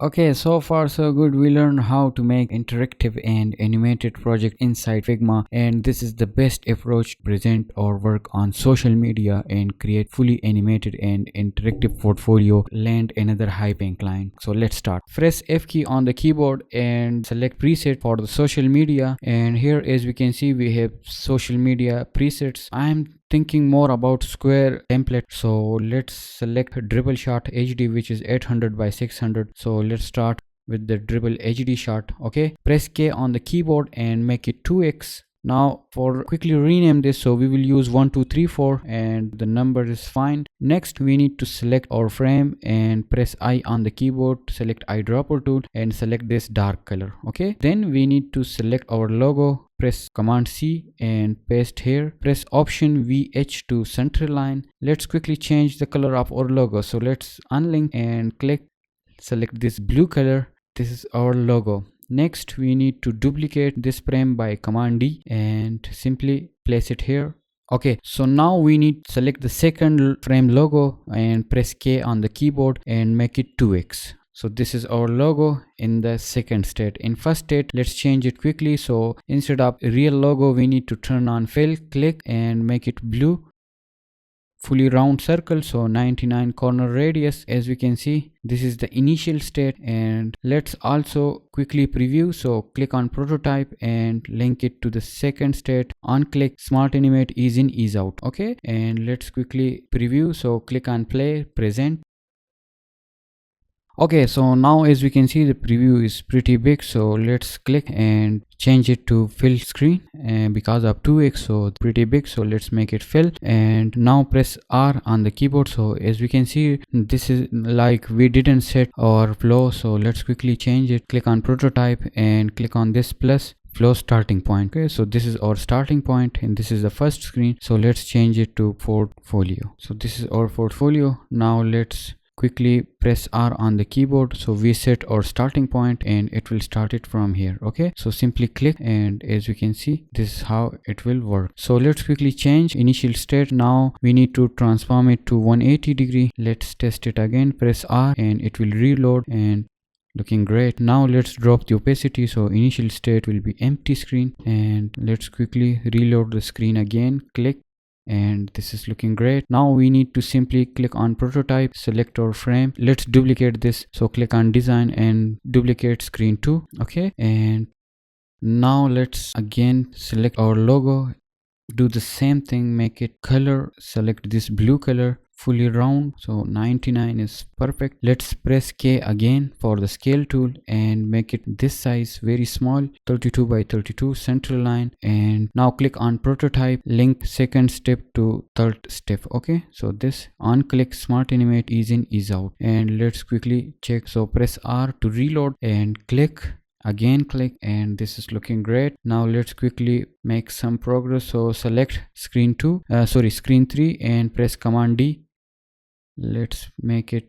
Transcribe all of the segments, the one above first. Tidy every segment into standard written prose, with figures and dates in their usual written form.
Okay, so far so good. We learned how to make interactive and animated project inside Figma, and this is the best approach to present or work on social media and create fully animated and interactive portfolio, land another high paying client. So let's start. Press F key on the keyboard and select preset for the social media, and here as we can see we have social media presets. I'm thinking more about square template, so let's select dribble shot HD, which is 800 by 600. So let's start with the dribble HD shot. Okay, press K on the keyboard and make it 2x. Now for quickly rename this, so we will use 1234 and the number is fine. Next we need to select our frame and press I on the keyboard, select eyedropper tool and select this dark color. Okay, then we need to select our logo, press command C and paste here, press option VH to center line. Let's quickly change the color of our logo, so let's unlink and click, select this blue color. This is our logo. Next we need to duplicate this frame by command D and simply place it here. Okay, so now we need to select the second frame logo and press K on the keyboard and make it 2x. So this is our logo in the second state. In first state, let's change it quickly. So instead of real logo, we need to turn on fill, click and make it blue, fully round circle, so 99 corner radius. As we can see, this is the initial state, and let's also quickly preview. So click on prototype and link it to the second state. On click smart animate ease in ease out. Okay, and let's quickly preview. So click on play, present. Okay, so now as we can see the preview is pretty big, so let's click and change it to fill screen, and because of 2x, so pretty big, so let's make it fill. And now press R on the keyboard. So as we can see, this is like we didn't set our flow, so let's quickly change it. Click on prototype and click on this plus flow starting point. Okay, so this is our starting point and this is the first screen, so let's change it to portfolio. So this is our portfolio. Now let's quickly press R on the keyboard, so we set our starting point and it will start it from here. Okay, so simply click and as you can see, this is how it will work. So let's quickly change initial state. Now we need to transform it to 180 degree. Let's test it again, press R and it will reload and looking great. Now let's drop the opacity, so initial state will be empty screen, and let's quickly reload the screen again, click, and this is looking great. Now we need to simply click on prototype, select our frame, let's duplicate this, so click on design and duplicate screen 2. Okay, and now let's again select our logo, do the same thing, make it color, select this blue color, fully round, so 99 is perfect. Let's press K again for the scale tool and make it this size, very small, 32 by 32 central line. And now click on prototype, link second step to third step. Okay, so this on click smart animate ease in ease out, and let's quickly check. So press R to reload and click again, click, and this is looking great. Now let's quickly make some progress. So select screen 3 and press command D. Let's make it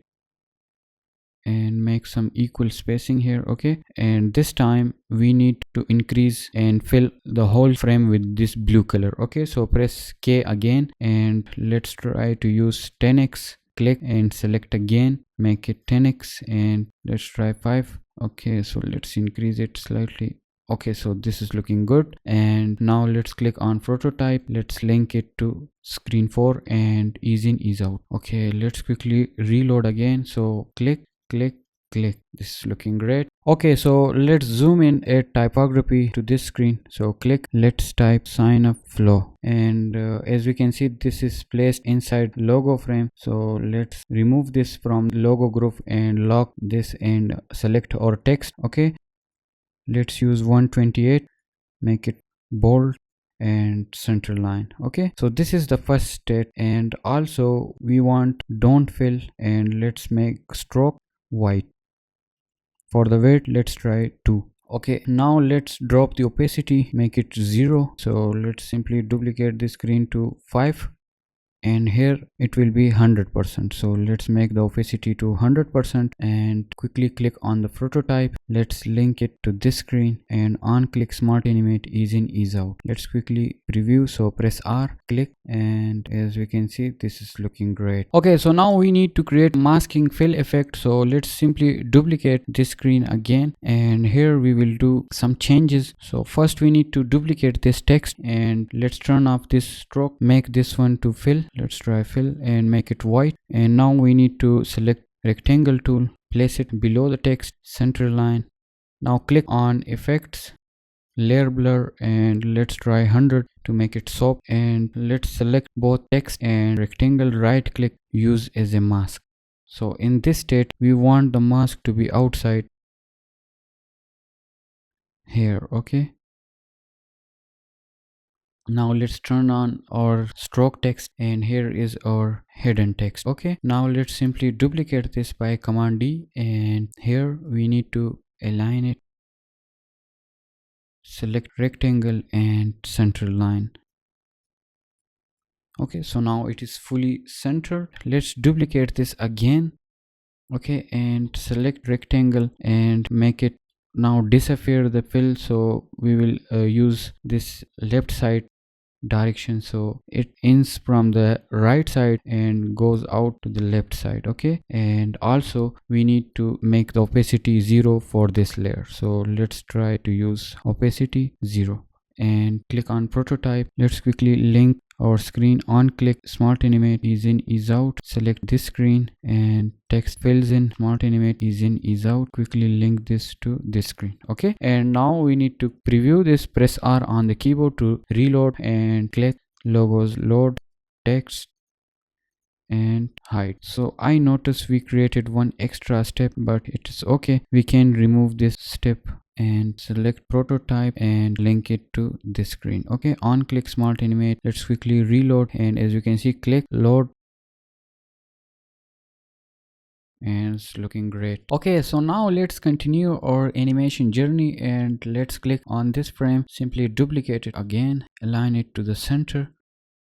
and make some equal spacing here. Okay, and this time we need to increase and fill the whole frame with this blue color. Okay, so press K again and let's try to use 10x. Click and select again, make it 10x, and let's try 5. Okay, so let's increase it slightly. Okay, so this is looking good. And now let's click on prototype, let's link it to screen 4 and ease in ease out. Okay, let's quickly reload again. So click, click, click, this is looking great. Okay, so let's zoom in, add typography to this screen. So click, let's type sign up flow, and as we can see, this is placed inside logo frame. So let's remove this from logo group and lock this and select our text. Okay, let's use 128, make it bold and center line. Okay, so this is the first state, and also we want don't fill, and let's make stroke white. For the weight, let's try 2. Okay, now let's drop the opacity, make it 0. So let's simply duplicate the screen to 5. and here it will be 100%. So let's make the opacity to 100% and quickly click on the prototype. Let's link it to this screen and on click smart animate ease in ease out. Let's quickly preview. So press R, click, and as we can see, this is looking great. Okay, so now we need to create masking fill effect. So let's simply duplicate this screen again, and here we will do some changes. So first we need to duplicate this text, and let's turn off this stroke, make this one to fill. Let's try fill and make it white. And now we need to select rectangle tool, place it below the text, center line. Now click on effects, layer blur, and let's try 100 to make it soft. And let's select both text and rectangle, right click, use as a mask. So in this state we want the mask to be outside here. Okay, now let's turn on our stroke text, and here is our hidden text. Okay, now let's simply duplicate this by command D, and here we need to align it, select rectangle and center line. Okay, so now it is fully centered. Let's duplicate this again. Okay, and select rectangle and make it now disappear the fill. So we will use this left side direction, so it ends from the right side and goes out to the left side. Okay, and also we need to make the opacity 0 for this layer. So let's try to use opacity 0 and click on prototype. Let's quickly link our screen, on click smart animate ease in ease out, select this screen and text fills in, smart animate ease in ease out, quickly link this to this screen. Okay, and now we need to preview this. Press R on the keyboard to reload and click logos, load, text and hide. So I noticed we created one extra step, but it is okay, we can remove this step and select prototype and link it to this screen. Okay, on click smart animate, let's quickly reload, and as you can see, click load, and it's looking great. Okay, so now let's continue our animation journey, and let's click on this frame, simply duplicate it again, align it to the center.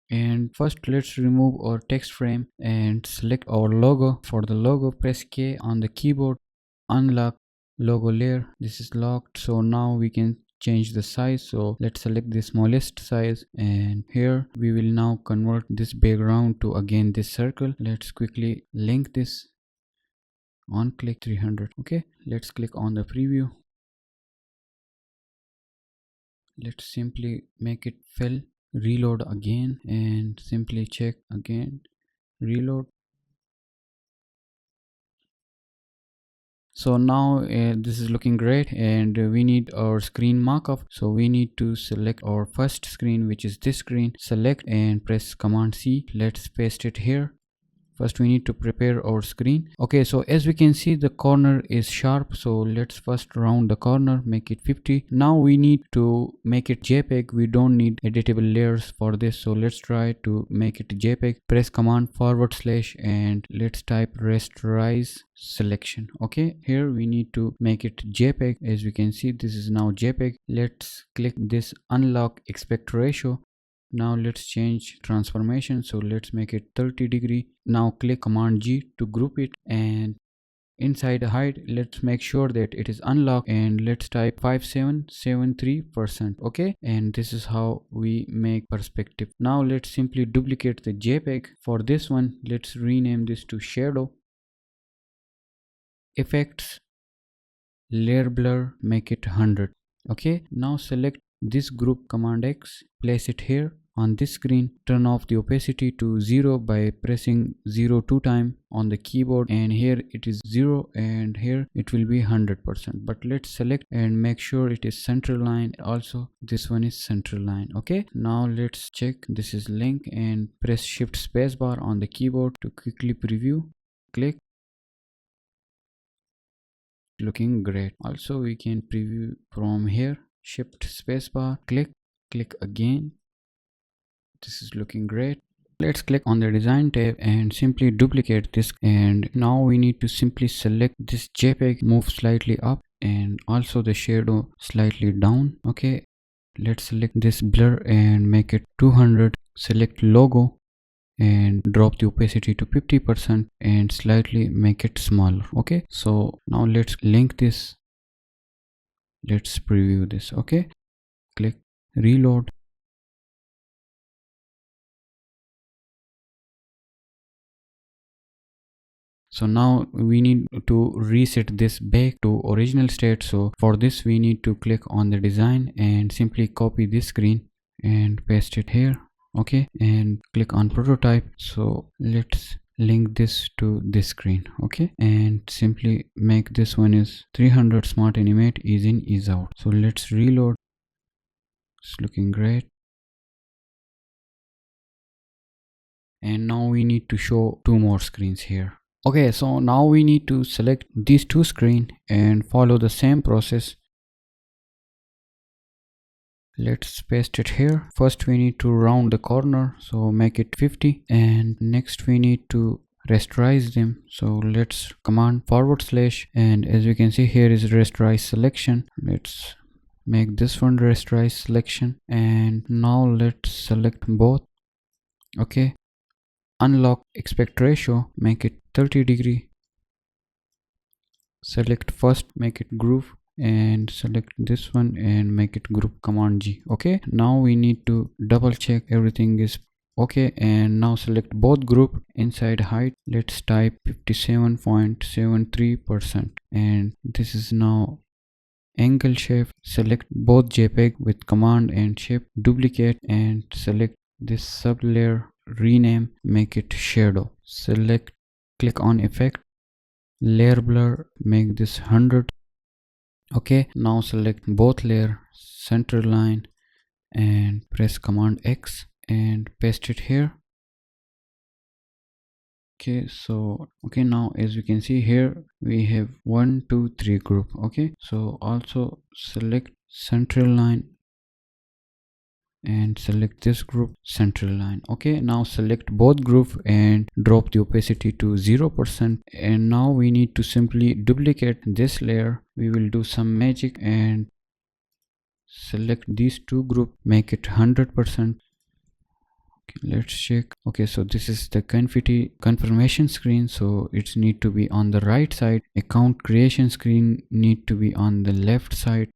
And first let's remove our text frame and select our logo. For the logo, press K on the keyboard, unlock logo layer. This is locked, so now we can change the size. So let's select the smallest size, and here we will now convert this background to again this circle. Let's quickly link this, on click 300. Okay, let's click on the preview. Let's simply make it fill, reload again and simply check again, reload. So now this is looking great, and we need our screen markup. So we need to select our first screen, which is this screen, select and press command C. Let's paste it here. First we need to prepare our screen. Okay, so as we can see, the corner is sharp, so let's first round the corner, make it 50. Now we need to make it JPEG. We don't need editable layers for this, so let's try to make it JPEG. Press command / and let's type rasterize selection. Okay, here we need to make it JPEG. As we can see, this is now JPEG. Let's click this unlock aspect ratio. Now let's change transformation, so let's make it 30°. Now click command G to group it, and inside hide, let's make sure that it is unlocked, and let's type 5773%. Okay, and this is how we make perspective. Now let's simply duplicate the JPEG. For this one, let's rename this to shadow, effects, layer blur, make it 100. Okay, now select this group, command X, place it here on this screen. Turn off the opacity to 0 by pressing 0 2 times on the keyboard, and here it is 0 and here it will be 100%. But let's select and make sure it is center line. Also this one is center line. Okay, now let's check this is link, and press shift spacebar on the keyboard to quickly preview. Click, looking great. Also we can preview from here, shift spacebar, click again. This is looking great. Let's click on the design tab and simply duplicate this, and now we need to simply select this JPEG, move slightly up and also the shadow slightly down. Okay, let's select this blur and make it 200. Select logo and drop the opacity to 50% and slightly make it smaller. Okay, so now let's link this. Let's preview this. Okay, click reload. So now we need to reset this back to original state. So for this we need to click on the design and simply copy this screen and paste it here. Okay, and click on prototype. So let's link this to this screen. Okay, and simply make this one is 300 smart animate ease in ease out. So let's reload. It's looking great. And now we need to show two more screens here. Okay, so now we need to select these two screens and follow the same process. Let's paste it here. First we need to round the corner, so make it 50, and next we need to rasterize them. So let's command / and as you can see here is rasterize selection. Let's make this one rasterize selection, and now let's select both. Okay, unlock aspect ratio, make it 30°. Select first, make it group, and select this one and make it group, command G. Okay, now we need to double check everything is okay, and now select both group. Inside height, let's type 57.73%, and this is now angle shape. Select both JPEG with command and shape, duplicate and select this sub layer, rename, make it shadow. Select, click on effect, layer blur, make this 100. Okay, now select both layer, center line, and press command X and paste it here. Okay, so now as you can see here we have 1 2 3 group. Okay, so also select central line and select this group, central line. Okay, now select both group and drop the opacity to 0%, and now we need to simply duplicate this layer. We will do some magic and select these two group, make it 100%. Okay, let's check. Okay, so this is the Confetti confirmation screen, so it need to be on the right side. Account creation screen need to be on the left side,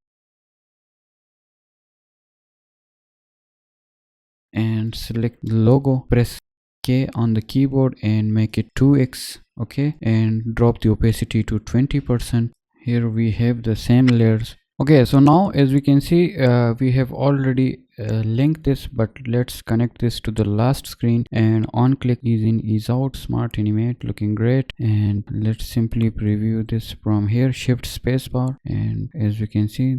and select the logo, press K on the keyboard and make it 2x. Okay, and drop the opacity to 20%. Here we have the same layers. Okay, so now as we can see we have already linked this, but let's connect this to the last screen and on click ease in ease out, smart animate, looking great. And let's simply preview this from here, shift spacebar, and as we can see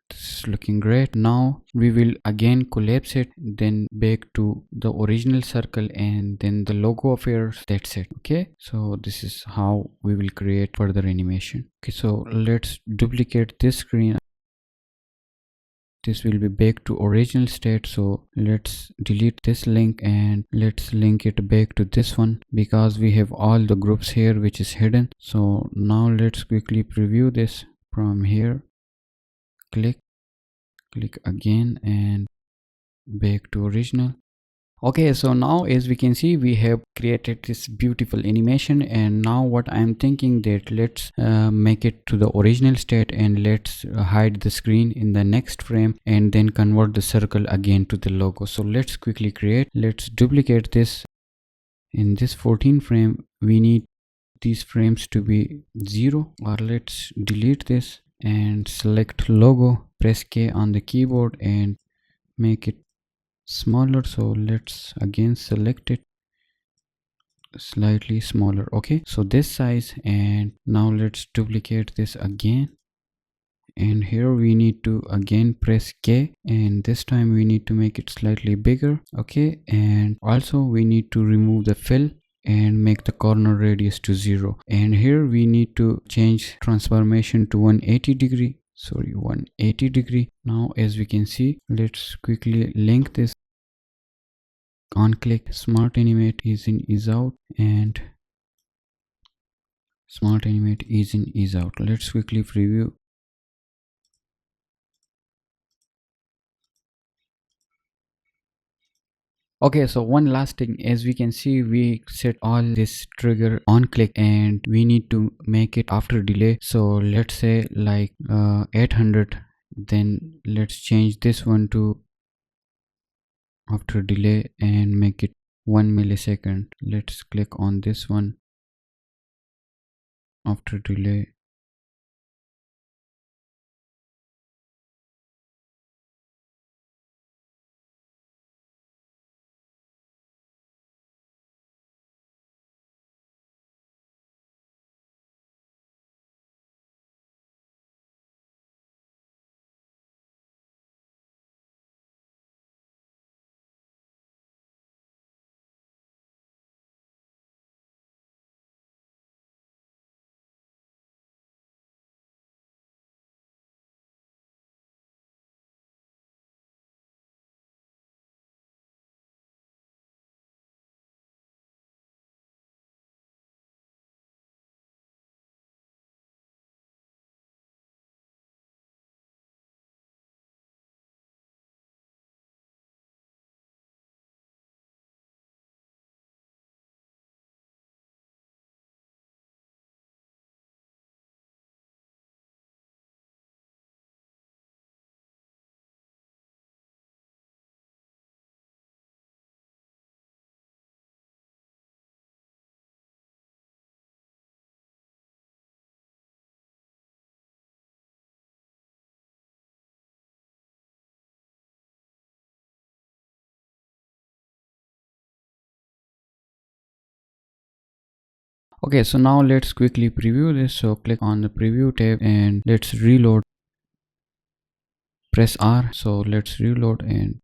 this is looking great. Now we will again collapse it, then back to the original circle and then the logo appears. That's it. Okay, so this is how we will create further animation. Okay, so let's duplicate this screen. This will be back to original state, so let's delete this link and let's link it back to this one because we have all the groups here which is hidden. So now let's quickly preview this from here. Click again and back to original. Okay, so now as we can see we have created this beautiful animation, and now what I'm thinking that let's make it to the original state and let's hide the screen in the next frame and then convert the circle again to the logo. So let's quickly create, let's duplicate this. In this 14 frame we need these frames to be 0, or let's delete this and select logo, press K on the keyboard and make it smaller. So let's again select it slightly smaller. Okay, so this size, and now let's duplicate this again, and here we need to again press K, and this time we need to make it slightly bigger. Okay, and also we need to remove the fill and make the corner radius to 0, and here we need to change transformation to 180°. Sorry, 180°. Now as we can see, let's quickly link this. On click smart animate ease in ease out and smart animate ease in ease out. Let's quickly preview. Okay, so one last thing, as we can see, we set all this trigger on click and we need to make it after delay. So let's say like 800, then let's change this one to after delay and make it 1 millisecond. Let's click on this one after delay. Okay, so now let's quickly preview this. So click on the preview tab and let's reload. Press R. So let's reload and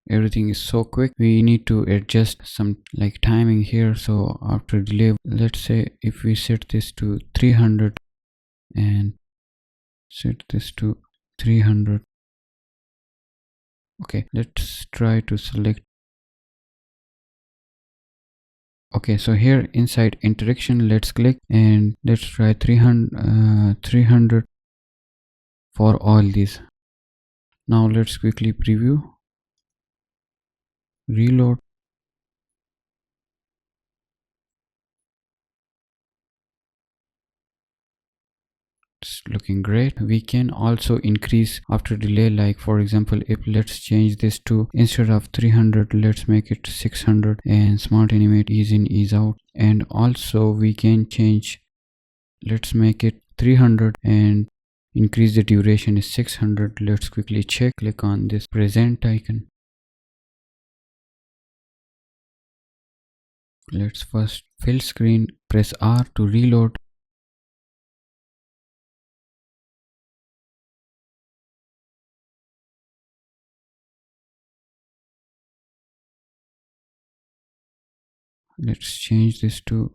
everything is so quick. We need to adjust some like timing here. So after delay, let's say if we set this to 300 and set this to 300. Okay, let's try to select. Okay, so here inside interaction, let's click and let's try 300 for all these. Now let's quickly preview, reload. It's looking great. We can also increase after delay, like for example, if let's change this to, instead of 300, let's make it 600 and smart animate ease in ease out. And also we can change, let's make it 300 and increase the duration is 600. Let's quickly check. Click on this present icon. Let's first fill screen, press R to reload. Let's change this to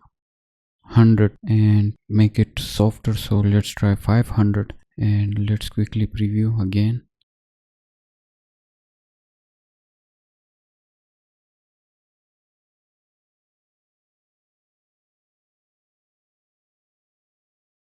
100 and make it softer. So let's try 500 and let's quickly preview again.